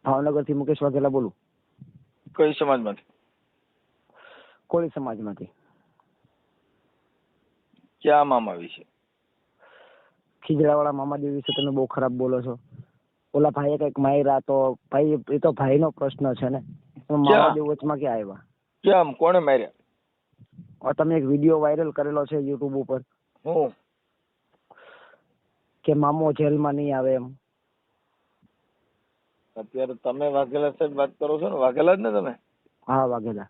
ભાવનગરથી મુકેશ વાઘેલા બોલું. કઈ સમાજમાંથી? કોળી સમાજમાંથી. ક્યાં મામા વિશે? ખીજડાવાળા મામાદેવ વિશે તમે બહુ ખરાબ બોલો છો. ઓલા ભાઈએ કઈક માર્યા તો ભાઈ એ તો ભાઈનો પ્રશ્ન છે ને. મામાદેવ વચમાં ક્યાં આવ્યા? કેમ? કોણે માર્યા? તમે એક વિડીયો વાયરલ કરેલો છે યુટ્યુબ ઉપર. હું કે મામો જેલમાં નહીં આવે એમ. અત્યારે તમે વાઘેલા સાહેબ વાત કરો છો ને? વાઘેલા જ ને તમે? હા વાઘેલા.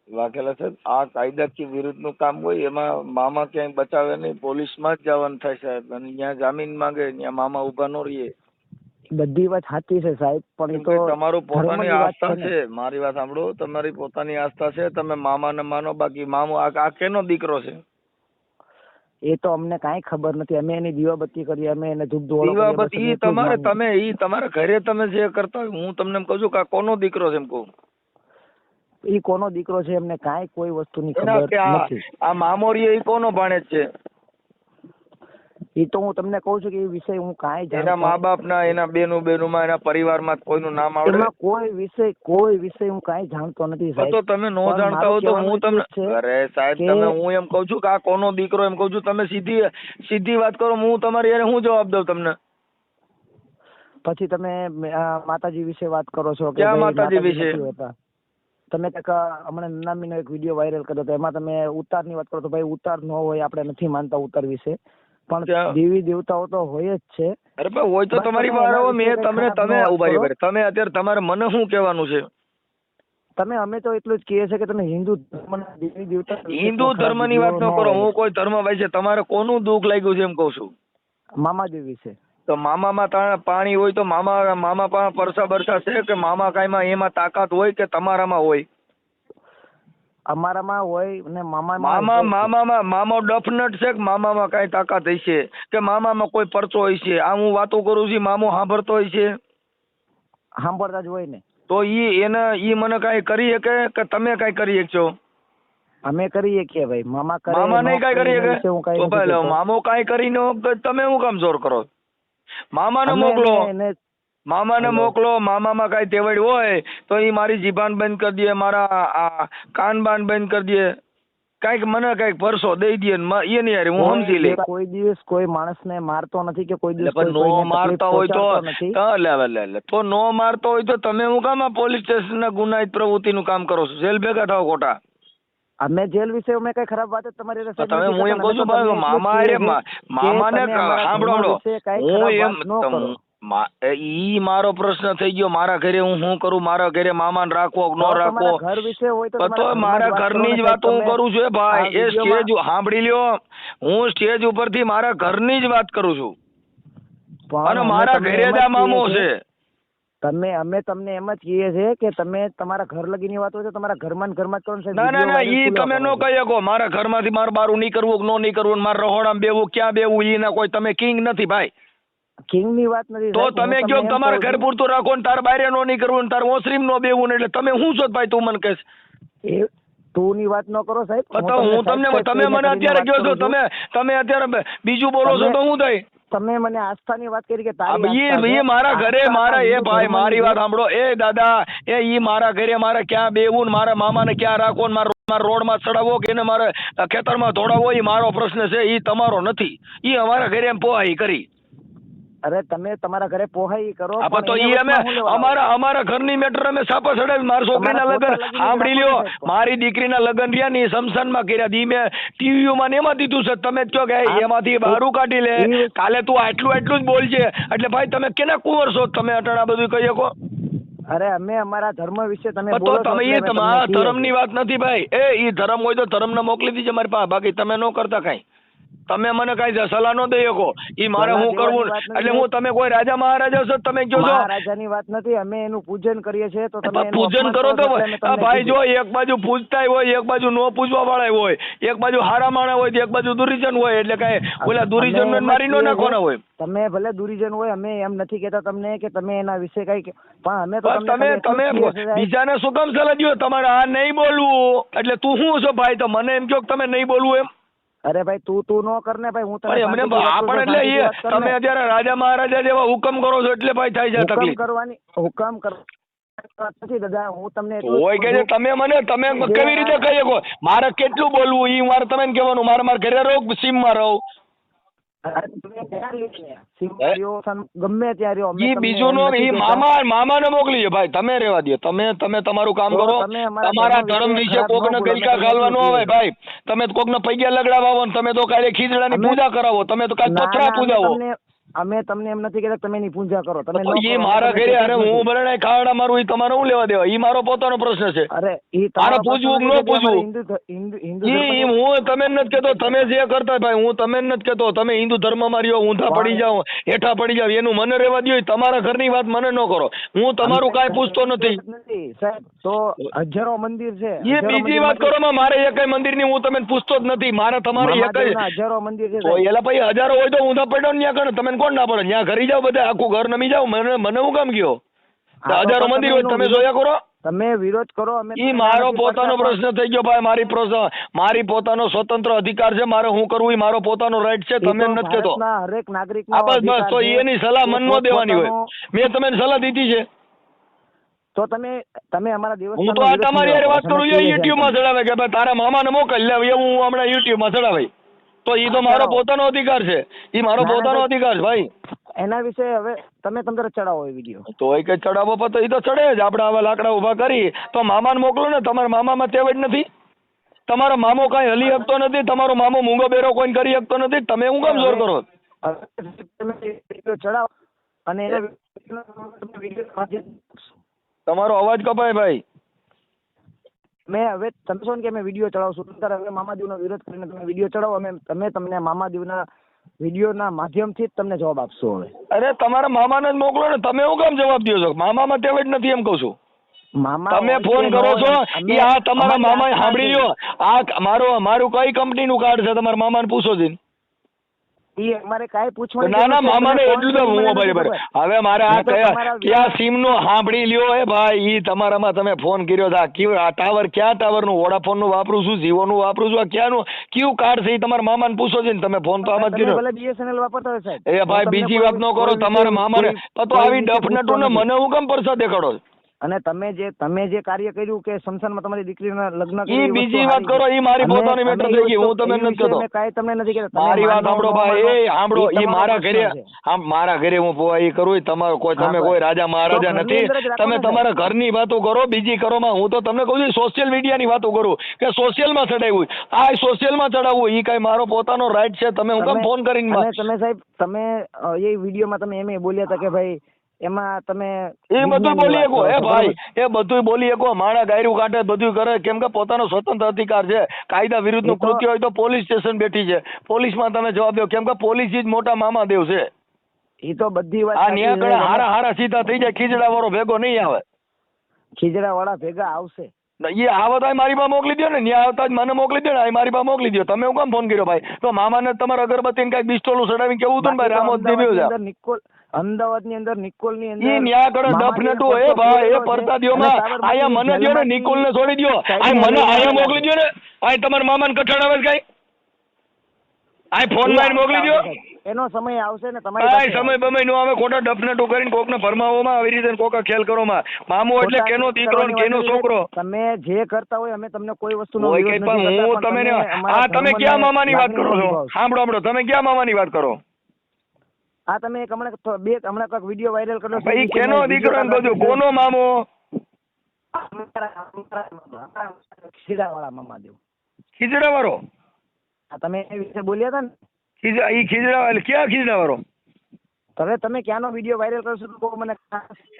વાઘેલા સાહેબ, આ કાયદાકીય વિરુદ્ધનું કામ હોય એમાં મામા ક્યાંય બચાવે નહીં, પોલીસમાં જ જવાનું થાય સાહેબ. અને ત્યાં જામીન માંગે, ત્યાં મામા ઉભા ન રહીએ. બધી વાત સાચી છે સાહેબ, પણ એ તો તમારું પોતાની આસ્થા છે. મારી વાત સાંભળો, તમારી પોતાની આસ્થા છે, તમે મામાને માનો, બાકી મામો આ કેનો દીકરો છે? એ તો અમને કાંઈ ખબર નથી. અમે એની દીવાબત્તી કરી, અમે એને ધૂપ ધોળો દીવાબત્તી તમારા ઘરે તમે જે કરતા હોય, હું તમને એમ કહું છું કે આ કોનો દીકરો છે એમ કહું. ઈ કોનો દીકરો છે એમને કાંઈ કોઈ વસ્તુની ખબર નથી. આ મામોરીએ ઈ કોનો ભાણેજ છે? એ તો હું તમને કહું છું કે એ વિષય હું કાંઈ જાણતો. એના મા બાપના, એના બેનુમાં, એના પરિવારમાં કોઈનું નામ આવડે? એમાં કોઈ વિષય હું કાંઈ જાણતો નથી સાહેબ. તો તમે નો જાણતા હો તો હું તમને, અરે સાહેબ તમે, હું એમ કહું છું કે આ કોનો દીકરો એમ કહું છું. તમે સીધી વાત કરો, હું તમારી યાર હું જવાબ દઉં તમને? પછી તમે માતાજી વિશે વાત કરો છો. ક્યાં માતાજી વિશે? તમે હમણાં નનામીનો એક વિડીયો વાયરલ કર્યો તો એમાં તમે ઉતારની વાત કરો તો ભાઈ ઉતાર ન હોય, આપણે નથી માનતા ઉતાર વિશે, પણ દેવી દેવતાઓ તો હોય જ છે. અરે ભાઈ હોય તો તમારી વાત. મેં તમને તમે ઉભા તમે અત્યારે તમારે મને શું કહેવાનું છે? અમે તો એટલું જ કહીએ છીએ કે તમે હિન્દુ ધર્મના દેવી દેવતા, હિન્દુ ધર્મની વાત ન કરો. હું કોઈ ધર્મ વિશે, તમારે કોનું દુઃખ લાગ્યું છે એમ કહું છું? મામાદેવ વિશે. તો મામામાં પાણી હોય તો મામા પાસે પરસા બરસા છે કે મામા કાંઈમાં એમાં તાકાત હોય કે તમારામાં હોય? અમારામાં હોય ને મામો ડફનટ છે કે મામામાં કાંઈ તાકાત હશે કે મામામાં કોઈ પરચો હોય છે? આ હું વાતો કરું છું, મામો સાંભળતો હોય છે? સાંભળતા જ હોય ને. તો ઈ મને કાંઈ કરી શકે કે તમે કાંઈ કરી શકશો? અમે કરીએ કે ભાઈ મામા નહીં કાંઈ કરી શકે તો ભાઈ મામો કાંઈ કરી ન તમે શું કામ જોર કરો? મામાને મોકલો. મામામાં કાંઈ તેવડ હોય તો એ મારી જીભાન બંધ કરી દે, મારા કાન બાન બંધ કરી દે, કાંઈક મને કાંઈક ભરસો દઈ દે, એની યાર હું સમજી લે. કોઈ દિવસ કોઈ માણસને મારતો નથી કે કોઈ દિવસ નો મારતા હોય તો નો મારતો હોય તો તમે હું કામ પોલીસ સ્ટેશનના ગુનાહિત પ્રવૃત્તિનું કામ કરો છો? જેલ ભેગા થાવ ખોટા. અમે જેલ વિશે અમે કઈ ખરાબ વાત તમારી તમે હું એમ કહું છું મામાને સાંભળો, હું એમ ઈ મારો પ્રશ્ન થઈ ગયો. મારા ઘરે હું શું કરું, મારા ઘરે મામાને રાખવો ન રાખવો, ઘર વિશે હોય તો મારા ઘરની જ વાતો હું કરું છું. ભાઈ એ સ્ટેજ સાંભળી લ્યો, હું સ્ટેજ ઉપરથી મારા ઘરની જ વાત કરું છું અને મારા ઘરે જ આ મામો છે. અમે તમને એમ જ કહીએ છીએ કે તમે તમારા ઘર લગીની વાત હોય તો તમારા ઘરમાં જ કરો ને. ના ઈ તમે નો કહી શકો. મારા ઘરમાંથી મારે બારું નહીં કરવું, નો નહીં કરવું, મારે રહોડામાં બેવું, ક્યાં બેવું, ઈ ના કોઈ તમે કિંગ નથી ભાઈ. કિંગ ની વાત નથી તો તમે કયો તમારા ઘર પૂરતું રાખો ને તાર બારે નો નહીં કરવું, તાર ઓસરીમ નો બેવું, એટલે તમે શું છો ભાઈ? તું મને કહેશ તું ની વાત ન કરો સાહેબ. હું તમને, તમે મને અત્યારે કહો છો, તમે અત્યારે બીજું બોલો છો તો હું થાય? તમે મને આસ્થાની વાત કરી કે એ મારા ઘરે મારા, એ ભાઈ મારી વાત સાંભળો, એ દાદા, ઈ મારા ઘરે મારે ક્યાં બેવું, મારા મામાને ક્યાં રાખવો, મારા રોડમાં ચડાવવો કે એને મારે ખેતરમાં દોડાવવો, એ મારો પ્રશ્ન છે, એ તમારો નથી. એ અમારા ઘરે એમ પોહાઈ કરી. અરે તમે તમારા ઘરે પોહાઈ કરો તો ઈ અમે અમારા ઘરની મેટર અમે સાપા ચડાવી. મારા છોકરીના લગ્ન સાંભળી લ્યો, મારી દીકરીના લગ્ન રહ્યા ને શમશાનમાં કર્યા, ઈ મેં ટીવીમાં ને એમાં દીધું છે. તમે કહો કે એમાંથી બહારું કાઢી લે, કાલે તું આટલું જ બોલજે, એટલે ભાઈ તમે કેના કુંવર છો? તમે અટાણા બધું કહી શકો? અરે અમે અમારા ધર્મ વિશે તમે તો તમે એ તમારા ધર્મની વાત નથી ભાઈ. એ ધર્મ હોય તો ધર્મને મોકલી દીજે મારી પાસે, બાકી તમે ન કરતા કાંઈ. તમે મને કઈ સલાહ ન દઈ શકો. ઈ મારે શું કરવું, એટલે હું તમે કોઈ રાજા મહારાજા છો તમે કહો છો? મહારાજાની વાત નથી, અમે એનું પૂજન કરીએ છીએ. તો તમે પૂજન કરો તો ભાઈ જો એક બાજુ પૂજતા હોય, એક બાજુ નો પૂજવા વાળા હોય, એક બાજુ હારા માણા હોય, એક બાજુ દુરીજન હોય, એટલે કઈ ઓલા દુરીજન ને મારી નો નાખવાના હોય. તમે ભલે દુરીજન હોય, અમે એમ નથી કેતા તમને કે તમે એના વિશે કઈ, પણ અમે તો તમે બીજાને શું કામ સલાહ દો? તમારે આ નહીં બોલવું એટલે તું શું છો ભાઈ? તો મને એમ કહો તમે નહીં બોલવું એમ? અરે ભાઈ તું નો કર ને ભાઈ, હું તને પણ એમને આપણે એટલે એ તમે અત્યારે રાજા મહારાજા જેવા હુકમ કરો છો એટલે ભાઈ થાય છે તકલીફ. હુકમ નથી દાદા, હું તમને હોય કે તમે મને તમે કેવી રીતે કહી શકો મારે કેટલું બોલવું ઈ મારે તમે કહેવાનું મારે ઘરે રહો સીમ માં રહો ગમે ત્યાં રહ્યો. ઈ બીજું નો ઈ મામા ને મોકલી છે ભાઈ, તમે રહેવા દો. તમે તમારું કામ કરો. તમારા ધર્મ વિશે કોક ને ગલકા ખાલવા ન આવે ભાઈ. તમે કોક ને પૈયા લગડાવા આવો, તમે તો કાલે ખીજડાની પૂજા કરાવો, તમે તો કાલે પથરા પૂજાવો. અમે તમને એમ નથી કહેતા તમે એની પૂજા કરો, તમે ઈ મારા ઘરે અરે હું બરણાય ખાવડા મારું ઈ તમારે શું લેવા દેવા? ઈ મારો પોતાનો પ્રશ્ન છે. અરે ઈ મારે પૂછવું કે ન પૂછવું હિન્દુ ઈ હું તમે નથી કેતો, તમે જે કરતા ભાઈ હું તમે નથી કેતો. તમે હિન્દુ ધર્મ માં રહ્યો, ઊંધા પડી જાઓ, હેઠા પડી જાવ, એનું મને રહેવા દો. તમારા ઘરની વાત મને ન કરો, હું તમારું કાંઈ પૂછતો નથી. સાહેબ તો હજારો મંદિર છે, એ બીજી વાત કરો માં મારે એકય મંદિર ની હું તમને પૂછતો જ નથી. મારે તમારે એકય હજારો મંદિર છે. તો એલા ભાઈ હજારો હોય તો ઊંધા પડ્યો ને ત્યાં કરે, તમે કોણ ના પડે? ત્યાં ઘરી જાવ બધા, આખું ઘર નમી જાવ. મને હું કામ ગયો? હજારો મંદિર હોય તમે જોયા કરો, તમે વિરોધ કરો. ઈ મારો પોતાનો પ્રશ્ન થઈ ગયો ભાઈ. મારી પોતાનો સ્વતંત્ર અધિકાર છે, મારે હું કરવું ઈ મારો પોતાનો રાઈટ છે. તમે નથી કેતો હરેક નાગરિક બસ તો એની સલાહ મન નો દેવાની હોય. મેં તમને સલાહ દીધી છે તો તમે અમારા દિવસ હું તો આ તમારી યાર વાત કરું છું યુટ્યુબ માં ચડાવે કે ભાઈ તારા મામાને મોકલ લે, એવું હું હમણાં યુટ્યુબ માં ચડાવે તો ઈ તો મારો પોતાનો અધિકાર છે. ઈ મારો પોતાનો અધિકાર છે ભાઈ. એના વિશે હવે તમે તંત્ર ચડાવો એ વિડીયો તો એ કઈ ચડાવો તો ઈ તો ચડે જ. આપણે આવા લાકડા ઉભા કરી તો મામાને મોકલો ને. તમારા મામામાં તેવડ નથી? તમારો મામો કાંઈ હલી શકતો નથી? તમારો મામો મૂંગો બેરો કોઈ કરી શકતો નથી? તમે હું કામ જોર કરો? ચડાવો અને તમારો અવાજ કપાય ભાઈ. મેં હવે તમે છો ને કે મેં વિડીયો ચડાવશું, હવે મામાદેવનો વિરોધ કરીને તમે વિડીયો ચડાવો, તમે તમને મામાદેવના વિડીયોના માધ્યમથી જ તમને જવાબ આપશો. હવે અરે તમારા મામાને જ મોકલો ને. તમે હું કામ જવાબ દો છો? મામામાં તેવડ નથી એમ કહું છું. તમે ફોન કરો છો એ આ તમારા મામા સાંભળી લ્યો. આ મારું કઈ કંપનીનું કાર્ડ છે તમારા મામાને પૂછો છે. અમારે કાંઈ પૂછવાનું ના ના મામાને એટલું તો હું બરાબર. હવે મારે આ કયા સિમ નો સાંભળી લ્યો હે ભાઈ. ઈ તમારામાં તમે ફોન કર્યો છે આ ટાવર ક્યાં ટાવર નું? વોડાફોન નું વાપરું છું, જીઓ નું વાપરું છું, આ ક્યાંનું કયું કાર્ડ છે એ તમારા મામાને પૂછો છે ને. તમે ફોન તો આમ જ કર્યો. BSNL વાપરતા હોય સાહેબ. એ ભાઈ બીજી વાત ન કરો. તમારા મામાને તો આવી ડફનટું ને મને હું કેમ પરસાદ દેખાડો? અને તમે જે કાર્ય કર્યું કે સંસારમાં તમારી દીકરીના લગ્ન ઈ બીજી વાત કરો. ઈ મારી પોતાની મેટર થઈ ગઈ. હું તમને નથી કહેતો. કાંઈ તમને નથી કહેતો. મારી વાત સાંભળો ભાઈ. એ સાંભળો. ઈ મારા ઘરે મારા ઘરે હું પોઈ કરું. તમારો કોઈ તમે કોઈ રાજા મહારાજા નથી. તમે તમારા ઘરની વાતો કરો, બીજી કરો માં. હું તો તમને કહું છું સોશિયલ મીડિયાની વાતો કરું કે સોશિયલમાં ચડાવ્યું. આ સોશિયલમાં ચડાવવું ઈ કઈ મારો પોતાનો રાઈટ છે. તમે હું કેમ ફોન કરીને? તમે સાહેબ તમે એ વિડીયોમાં તમે એમ બોલ્યા હતા કે ભાઈ એમાં તમે એ બધું બોલી શકો. એ ભાઈ એ બધું બોલી શકો. માણા ગાયરું કાઢે બધું કરે કેમ કે પોતાનો સ્વતંત્ર અધિકાર છે. કાયદા વિરુદ્ધનું કૃત્ય હોય તો પોલીસ સ્ટેશન બેઠી છે. પોલીસમાં તમે જવાબ દો કેમ કે પોલીસ જ મોટા મામાદેવ છે. એ તો બધી વાત આ ન્યા કડે હારા સીધા થઈ જાય. ખીજડા વાળો ભેગો નહીં આવે. ખીજડા વાળા ભેગા આવશે. એ આવત મારી પાસે મોકલી દો ને. ન્યા આવતા જ મને મોકલી દો ને. મારી પાસે મોકલી દો. તમે હું કામ ફોન કર્યો ભાઈ? તો મામાને તમારા અગરબત્તી ને કઈક બિસ્ટોલું ચડાવી કેવું હતું ને ભાઈ રામોદ દેવ્યો અમદાવાદની અંદર નિકોલ ની અંદર ઈ ન્યા કડે ડફનટું એ ભાઈ એ પરતા દ્યો માં. આયા મને દ્યો ને નિકોલ ને છોડી દ્યો. આ મને આયા મોકલી દ્યો ને. આ તમારા મામાને કઠાડાવે કઈ? આ ફોન માં મોકલી દ્યો. એનો સમય આવશે ને તમારી સમય બમય નો આવે. ખોટા ડફનટું કરીને કોક ને ફરમાવોમાં આવી રીતે કોકા ખેલ કરો માં. મામો એટલે કેનો દીકરો ને કેનો છોકરો. તમે જે કરતા હોય અમે તમને કોઈ વસ્તુ નો વિરોધ નથી કરતા. હું તમે તમે ક્યાં મામાની વાત કરો છો? સાંભળો તમે ક્યાં મામાની વાત કરો? આ તમે હમણાં કઈક વિડીયો વાયરલ કર્યો ભાઈ કેનો દીકરો ને બધું? કોનો મામો? ખીજડા વાળા મામાદેવ. ખીજડા વાળો? તમે એ વિશે બોલ્યા હતા ને. ખીજડા ક્યાં ખીજડા વાળો? હવે તમે ક્યાંનો વિડીયો વાયરલ કરશો તો મને.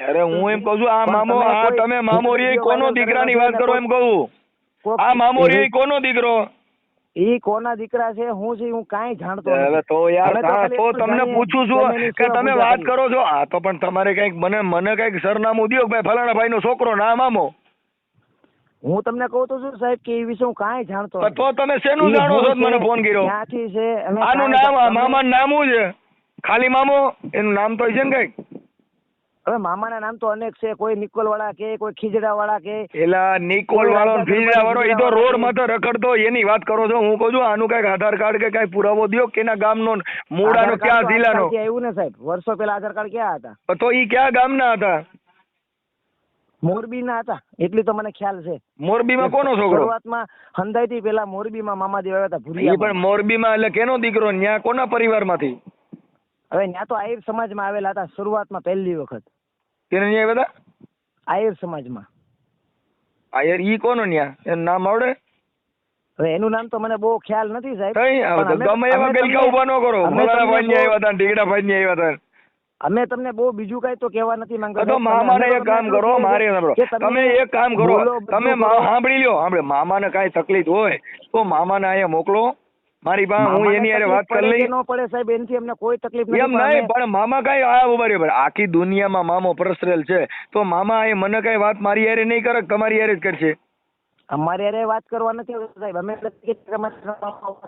અરે હું એમ કહું છું આ મામો આ તમે મામો રી કોનો દીકરાની વાત કરો એમ કહું. આ મામો રી કોનો દીકરો? ઈ કોના દીકરા છે હું છે હું કાંઈ જાણતો નથી. હવે તો યાર તો તમને પૂછું છું કે તમે વાત કરો છો. આ તો પણ તમારે કઈક મને કઈક સરનામું દો ભાઈ ફલાણા ભાઈ નો છોકરો ના મામો. હું તમને કહું તો છું સાહેબ કે એ વિશે હું કાંઈ જાણતો નથી. તો તમે શેનું જાણો છો મને ફોન કર્યો? ક્યાંથી છે? આનું નામ મામાનું નામ શું છે? ખાલી મામો એનું નામ તો છે ને કઈક? હવે મામાના નામ તો અનેક છે, કોઈ નિકોલ વાળા કે કોઈ ખીજડા વાળા કે એલા નિકોલ વાળો ફીજડા વાળો એ તો રોડ માં તો રખડતો એની વાત કરો છો. હું કહું છું આનું કઈક આધાર કાર્ડ કે કઈ પુરાવો દ્યો કેના ગામનો મૂળાનો ક્યાં જિલ્લાનો આવ્યું ને સાહેબ, વર્ષો પહેલા આધાર કાર્ડ ક્યાં હતા? તો ઈ ક્યાં ગામના હતા? મોરબીના હતા, એટલી તો મને ખ્યાલ છે. મોરબીમાં કોનો છોકરો? શરૂઆતમાં હંધાઈ થી પેલા મોરબીમાં મામાદેવ આવ્યા હતા ઈ ભુરિયા. પણ મોરબીમાં એટલે કેનો દીકરો? ન્યા કોના પરિવારમાંથી? હવે ત્યાં તો આહિર સમાજમાં આવેલા હતા શરૂઆતમાં પહેલી વખત. કેને ન્યા આવ્યા હતા? આહિર સમાજમાં. આયર ઈ કોનો ન્યા? એનું નામ આવડે? હવે એનું નામ તો મને બહુ ખ્યાલ નથી સાહેબ. કઈ આવે તો ગમે એવા ગલકા ઉભા ન કરો. મોલાના ભાઈ ન્યા આવ્યા હતા, ઢીગડા ભાઈ ન્યા આવ્યા હતા. અમે તમને બહુ બીજું કઈ તો કહેવા નથી માંગતા. તો મામાને એક કામ કરો, મારે તમે એક કામ કરો, તમે સાંભળી લ્યો, સાંભળે મામાને કાંઈ તકલીફ હોય તો મામાને અહીંયા મોકલો મારી પાસે, હું એની હારે વાત કરી લઈ. ન પડે સાહેબ, એનથી અમને કોઈ તકલીફ નથી. એમ નહીં, પણ મામા કાંઈ આ બરાબર આખી દુનિયામાં મામો પ્રસરેલ છે, તો મામા એ મને કાંઈ વાત મારી હારે નહીં કરે, તમારી હારે જ કરશે. અમારી હારે વાત કરવા નથી સાહેબ. અમે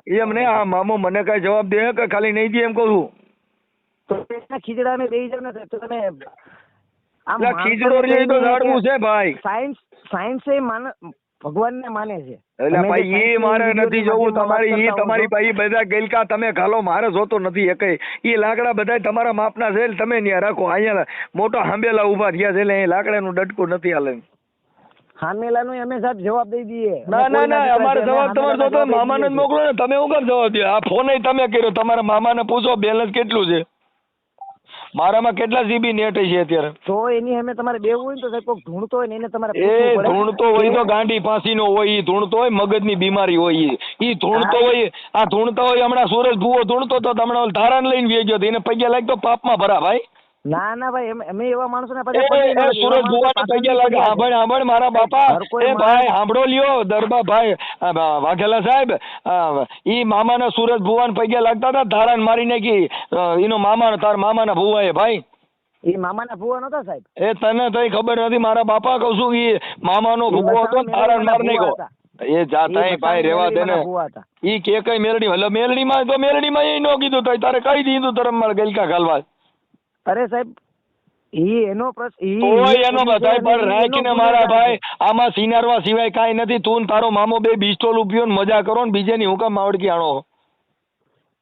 એમ નહીં, આ મામો મને કાંઈ જવાબ દે કે ખાલી નહીં દે એમ કહું છું. ખીજડા ને બેહી જાવ ને તો તમે ખીજડો રે તો ઝાડવું છે ભાઈ. સાયન્સ એ ભગવાનને માને છે. એટલે ભાઈ ઈ મારે નથી જોવું, તમારી ઈ તમારી ભાઈ બધા ગેલકા તમે ઘાલો, મારે જોતો નથી એકે. ઈ લાકડા બધા તમારા માપના છે, તમે ન્યા રાખો. અહીંયા મોટા હાંબેલા ઉભા થયા છે એટલે લાકડાનું ડટકું નથી હાલે. હામેલાનું અમે સાહેબ જવાબ દઈ દઈએ. ના અમારે જવાબ તમારે જોતો મામાને જ મોકલો ને. તમે હું કેમ જવાબ દો? આ ફોન તમે કર્યો, તમારા મામાને પૂછો બેલેન્સ કેટલું છે, મારામાં કેટલા જીબી નેટ છે અત્યારે. તો એની અમે તમારે બેવું હોય તો સાહેબ કોક ધૂણતો હોય ને એને તમારે એ ધૂણતો હોય તો ગાંડી ફાંસીનો હોય, ઈ ધૂણતો હોય મગજની બીમારી હોય, ઈ ધૂણતો હોય. આ ધૂણતો હોય હમણાં સુરજ ભૂવો ધૂણતો તો હમણાં ધારાને લઈને વેચ્યો હતો, એને પૈયા લાગતો પાપમાં ભરા ભાઈ. ના ભાઈ, અમે એવા માણસો ને સુરજ ભુવાને પૈયા લાગે. સાંભળ મારા બાપા, એ ભાઈ સાંભળો લ્યો દરબા ભાઈ વાઘેલા સાહેબ, ઈ મામાના સુરજ ભુવાને પૈયા લાગતા હતા, ધારાને મારી નાખી એનો મામા, તાર મામાના ભુવા એ ભાઈ. એ મામાના ભુવા નતા સાહેબ. એ તને તઈ ખબર નથી, મારા બાપા કહું છું ઈ મામાનો ભુવો હતો, ધારાને મારી નાખ્યો. એ જાતા ભાઈ રેવા દે ને. ઈ કે કઈ મેલડી, એટલે મેલડીમાં તો મેલડીમાં એ ન કીધું તો તારે કઈ દીધું ધરમ માર ગલકા ઘાલવા. અરે સાહેબ એનો પ્રશ્ન એનો બધાય પણ રાખીને મારા ભાઈ, આમાં સિનારવા સિવાય કાંઈ નથી. તું તારો મામો બે બિસ્ટોલ ઉભ્યો ને મજા કરો ને, બીજેની હું કામ માવડકી આણો.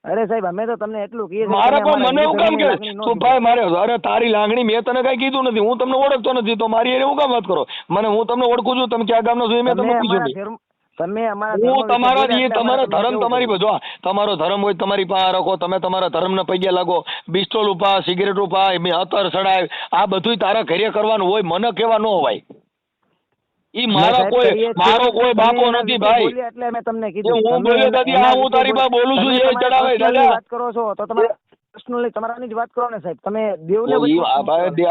અરે સાહેબ અમે તો તમને એટલું કહીએ મારે પણ મને હું કામ કે તું ભાઈ મારે, અરે તારી લાગણી મેં તને કઈ કીધું નથી, હું તમને ઓળખતો નથી તો મારી હું કામ વાત કરો? મને હું તમને ઓળખું છું, તમે ક્યાં ગામનો છો મેં તમને પૂછ્યું. તમે હું તમારા ધર્મ તમારી બધો તમારો ધર્મ હોય તમારી પાસે રાખો, તમે તમારા ધર્મને પૈયા લાગો, બિસ્ટોલ ઉપા, સિગરેટ ઉપા, અત્તર સડાય, આ બધું તારા ઘરે કરવાનું હોય, મને કેવા ન હોય. ઈ મારો કોઈ બાપો નથી ભાઈ. એટલે મેં તમને કીધું હું બોલ્યો દાદી, આ હું તારી પાસે બોલું છું એ ચડાવે દાદા. વાત કરો છો તો તમારે પર્સનલી તમારાની જ વાત કરો ને સાહેબ. તમે દેવને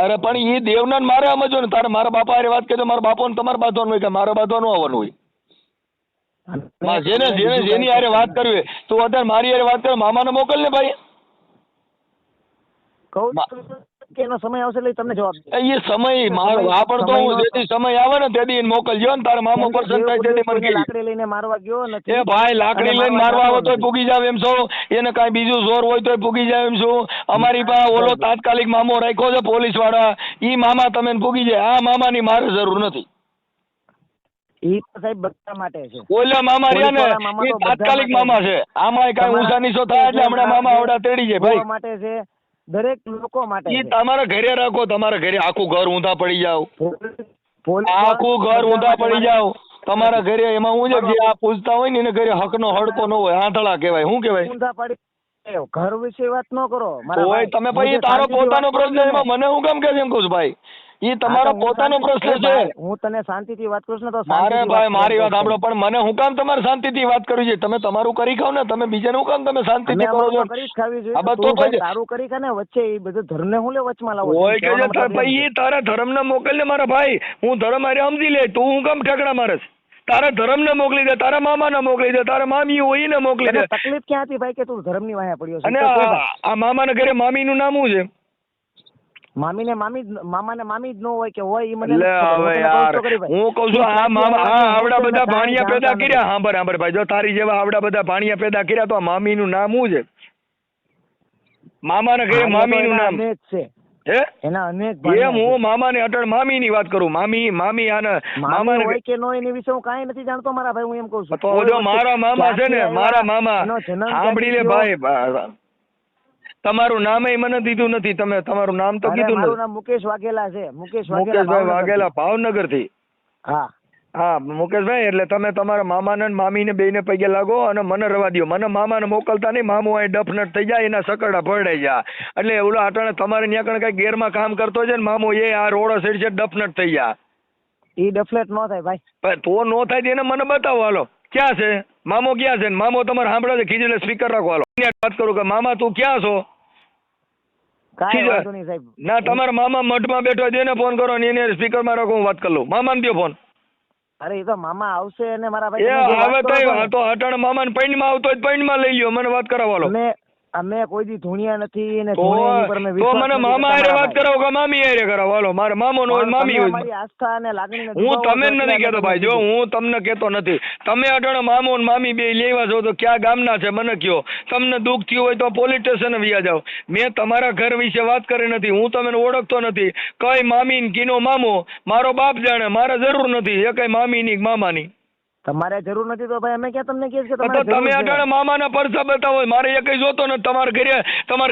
અરે પણ ઈ દેવને મારે સમજો ને, તારે મારા બાપા હારે વાત કરી તો મારા બાપો ને તમારે બાંધવાનું હોય કે મારા બાંધવાનું આવવાનું હોય. જેની હારે વાત કરવી તું અત્યારે મારી હારે વાત કર, મામાને મોકલ ને ભાઈ. એનો સમય આવશે એટલે તમને જવાબ. એ સમય મારો આ પણ તો હું જેથી સમય આવે ને તેથી મોકલજો ને. તારા મામો પર્સન થાય તેથી મને લાકડી લઈને મારવા ગયો નથી. એ ભાઈ લાકડી લઈને મારવા આવો તોય પૂગી જાવ એમ છો, એને કાંઈ બીજું જોર હોય તોય પૂગી જાવ એમ છું. અમારી પાસે ઓલો તાત્કાલિક મામો રાખ્યો છે પોલીસ વાળા, ઈ મામા તમે પૂગી જાય. આ મામાની મારે જરૂર નથી. ઈ તો સાહેબ બધા માટે છે. ઓલા મામા રહ્યા ને ઈ તાત્કાલિક મામા છે, આમાં કઈ ઊંચા નીચો થાય એટલે હમણાં મામા આવડા તેડી જાય ભાઈ. માટે છે, દરેક લોકો માટે. ઈ તમારા ઘરે રાખો, તમારા ઘરે આખું ઘર ઊંધા પડી જાવ, આખું ઘર ઊંધા પડી જાવ તમારા ઘરે. એમાં હું જે આ પૂછતા હોય ને એને ઘરે હકનો હડકો ન હોય, આંધળા કહેવાય. શું કહેવાય? ઊંધા પડી ઘર વિશે વાત ન કરો. હોય તમે પછી તારો પોતાનો પ્રશ્ન, એમાં મને હું કેમ કે એમ કહું છું ભાઈ, ઈ તમારો પોતાનો પ્રશ્ન છે. હું તને શાંતિથી વાત કરું છું તો મારે ભાઈ મારી વાત સાંભળો, પણ મને હું કામ તમારે શાંતિથી વાત કરવી છે? તમે તમારું કરી ખાવ ને, તમે બીજાનું હું કામ તમે શાંતિથી કરો છો? તારું કરી ખા ને વચ્ચે એ બધું ધર્મને હું લે વચમાં લાવો હોય કે ભાઈ ઈ તારા ધર્મને મોકલ ને મારા ભાઈ, હું ધર્મ હારે સમજી લે. તું હું કામ ઠેકડા મારે? તારા ધર્મને મોકલી દે, તારા મામાને મોકલી દે, તારા મામી હોય એને મોકલી દે. તકલીફ ક્યાં હતી ભાઈ કે તું ધર્મની વાયા પડ્યો છે? અને આ મામાના ઘરે મામીનું નામ શું છે? મામીને મામી મામાને મામી જ ન હોય કે હોય ઈ મને હવે યાર હું કહું છું આ મામા આવડા બધા ભાણિયા પેદા કર્યા. સાંભળ ભાઈ, જો તારી જેવા આવડા બધા ભાણિયા પેદા કર્યા તો આ મામીનું નામ શું છે? મામાના ઘરે મામીનું નામ છે. હે એના અનેક એમ ભાણિયા હું છે. મામાને અટણ મામીની વાત કરું. મામી આને મામી મામાને હોય કે ન હોય એની વિશે હું કાંઈ નથી જાણતો મારા ભાઈ, હું એમ કહું છું. તો કોઈ જો વસ્તુ મારા મામા છે ને, ક્યાંથી મારા આવ્યા, મામા એનો જન્મ સાંભળી લે ક્યાંથી થયો. ભાઈ, તમારું નામે મને દીધું નથી. તમે તમારું નામ તો અરે કીધું મારું નથી. નામ મુકેશ વાઘેલા છે. મુકેશભાઈ ભાવનગરથી. વાઘેલા ભાવનગર થી. હા હા મુકેશભાઈ, એટલે તમે તમારા મામાને ને મામીને બેયને પગે લાગો અને મને રવા દ્યો. મને મામાને મોકલતા નહીં. મામો અહીં ડફનટ થઈ જાય, એના સકરડા ભરડાઈ જાય. એટલે ઓલો અટાણે તમારે ત્યાં કણ કઈ ગેરમાં કામ કરતો છે ને મામો, એ આ રોડો સાઈડ છે ડફનટ થઈ જાય. ઈ ડફલેટ ન થાય ભાઈ. પણ તો નો થાય તો એને મને બતાવો. હાલો ક્યાં છે મામો, ક્યાં છે? મામો તમારે સાંભળે છે? ખીજડે સ્પીકર રાખો. હાલો વાત કરું કે મામા તું ક્યાં છો? કાંઈ વાંધો નહીં સાહેબ. ના તમારા મામા મઠમાં બેઠો છે, એને ફોન કરો ને એને સ્પીકરમાં રાખો, હું વાત કરી લઉં. મામાને દ્યો ફોન. અરે એ તો મામા આવશે અને મારા એ ભાઈ તમે જે હવે વાત કરો છો ને, તો અટાણે મામાને પૈણમાં આવતો હોય પૈણમાં લઈ લ્યો, મને વાત કરાવો. અમે કોઈ દી ધૂણિયા નથી ને તો ધૂણિયા એની પર અમે તો વિશ્વાસ મને નથી મામા કરતા હારે મારા વાત ભાઈ. કરાવો કે મામી હારે કરાવો. હાલો મારે મામો નો હોય પણ મામી તમે હોય. અમારી આસ્થા અને લાગણીને હું દુભાવો તમે છો નથી એટલે કહેતો અમે ભાઈ, જો તમને હું તમને કહેતો નથી. તમે અટાણે મામો ને મામી બે લેવા છો તો ક્યાં ગામના છે મને કયો. તમને દુઃખ થયું હોય તો પોલીસ સ્ટેશન વ્યા જાઓ. મેં તમારા ઘર વિશે વાત કરી નથી. હું તમને ઓળખતો નથી. કઈ મામી ને કીનો મામો મારો બાપ જાણે, મારે જરૂર નથી એ કઈ મામી ની મામાની. તમારે જરૂર નથી તો ભાઈ અમે ક્યાં તમને કહીએ કે તો તમારે તમે જરૂર છે? અટાણે મામાના પરસા બતાવો. મારે એ કઈ જોતો નથી. તમારા